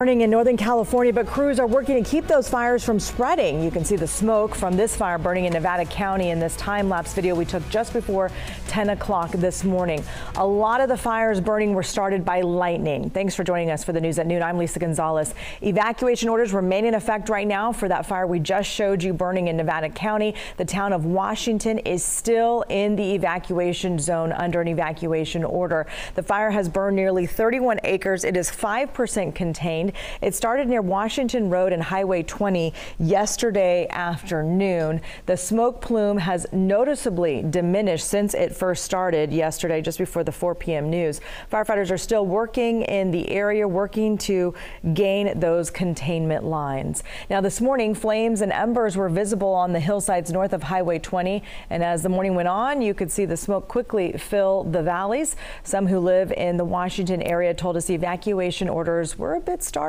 Burning in Northern California, but crews are working to keep those fires from spreading. You can see the smoke from this fire burning in Nevada County in this time-lapse video we took just before 10 o'clock this morning. A lot of the fires burning were started by lightning. Thanks for joining us for the news at noon. I'm Lisa Gonzalez. Evacuation orders remain in effect right now for that fire we just showed you burning in Nevada County. The town of Washington is still in the evacuation zone under an evacuation order. The fire has burned nearly 31 acres. It is 5% contained. It started near Washington Road and Highway 20 yesterday afternoon. The smoke plume has noticeably diminished since it first started yesterday, just before the 4 p.m. news. Firefighters are still working in the area, working to gain those containment lines. Now, this morning, flames and embers were visible on the hillsides north of Highway 20. And as the morning went on, you could see the smoke quickly fill the valleys. Some who live in the Washington area told us the evacuation orders were a bit startling.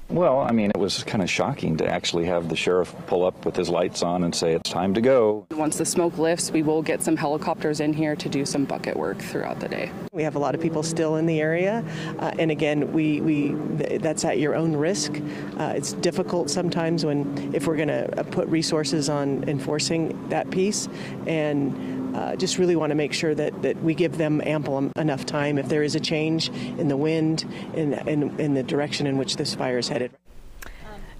Well, I mean, it was kind of shocking to actually have the sheriff pull up with his lights on and say it's time to go. Once the smoke lifts, we will get some helicopters in here to do some bucket work throughout the day. We have a lot of people still in the area, and again, that's at your own risk. It's difficult sometimes if we're going to put resources on enforcing that piece, and just really want to make sure that we give them ample enough time if there is a change in the wind, in the direction in which this fire is headed.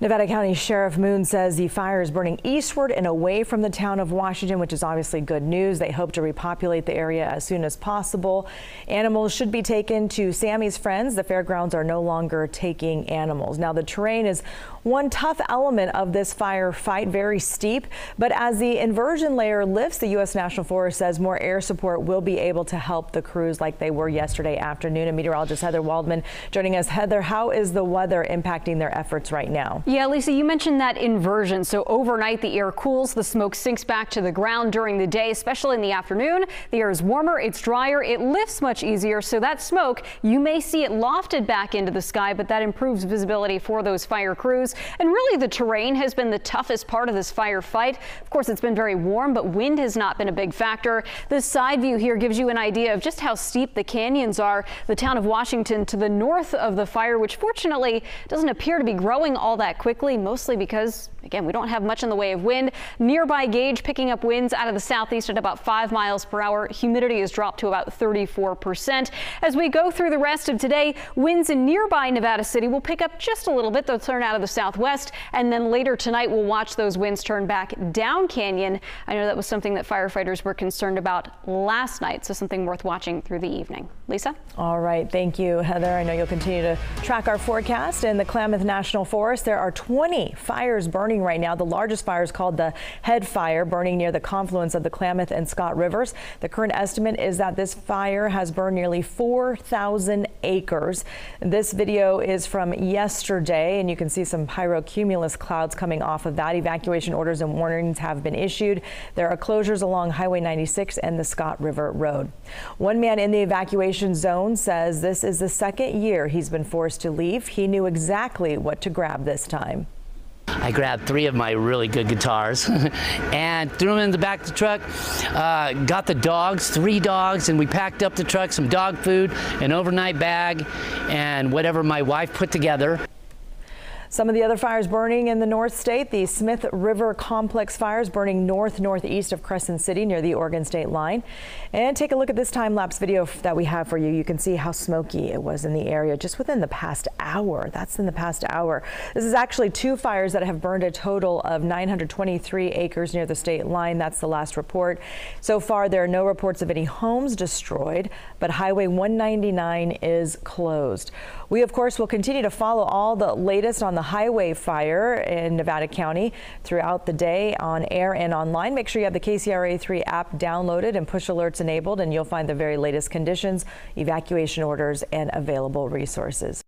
Nevada County Sheriff Moon says the fire is burning eastward and away from the town of Washington, which is obviously good news. They hope to repopulate the area as soon as possible. Animals should be taken to Sammy's Friends. The fairgrounds are no longer taking animals. Now, the terrain is one tough element of this fire fight, very steep. But as the inversion layer lifts, the U.S. National Forest says more air support will be able to help the crews like they were yesterday afternoon. And meteorologist Heather Waldman joining us. Heather, how is the weather impacting their efforts right now? Yeah, Lisa, you mentioned that inversion. So overnight, the air cools, the smoke sinks back to the ground during the day, especially in the afternoon. The air is warmer, it's drier, it lifts much easier. So that smoke, you may see it lofted back into the sky, but that improves visibility for those fire crews. And really, the terrain has been the toughest part of this firefight. Of course, it's been very warm, but wind has not been a big factor. This side view here gives you an idea of just how steep the canyons are. The town of Washington to the north of the fire, which fortunately doesn't appear to be growing all that quickly, mostly because, again, we don't have much in the way of wind. Nearby Gage picking up winds out of the southeast at about 5 miles per hour. Humidity has dropped to about 34%. As we go through the rest of today, winds in nearby Nevada City will pick up just a little bit. They'll turn out of the southwest, and then later tonight we'll watch those winds turn back down canyon. I know that was something that firefighters were concerned about last night, so something worth watching through the evening. Lisa? All right. Thank you, Heather. I know you'll continue to track our forecast. In the Klamath National Forest, there are 20 fires burning right now. The largest fire is called the Head Fire, burning near the confluence of the Klamath and Scott Rivers. The current estimate is that this fire has burned nearly 4,000 acres. This video is from yesterday, and you can see some pyrocumulus clouds coming off of that. Evacuation orders and warnings have been issued. There are closures along Highway 96 and the Scott River Road. One man in the evacuation zone says this is the second year he's been forced to leave. He knew exactly what to grab this time. I grabbed 3 of my really good guitars and threw them in the back of the truck, got the dogs, 3 dogs, and we packed up the truck, some dog food, an overnight bag, and whatever my wife put together. Some of the other fires burning in the North State, the Smith River Complex fires burning northeast of Crescent City near the Oregon state line. And take a look at this time-lapse video that we have for you. You can see how smoky it was in the area just within the past hour. That's in the past hour. This is actually 2 fires that have burned a total of 923 acres near the state line. That's the last report. So far, there are no reports of any homes destroyed, but Highway 199 is closed. We, of course, will continue to follow all the latest on the highway fire in Nevada County throughout the day on air and online. Make sure you have the KCRA3 app downloaded and push alerts enabled, and you'll find the very latest conditions, evacuation orders, and available resources.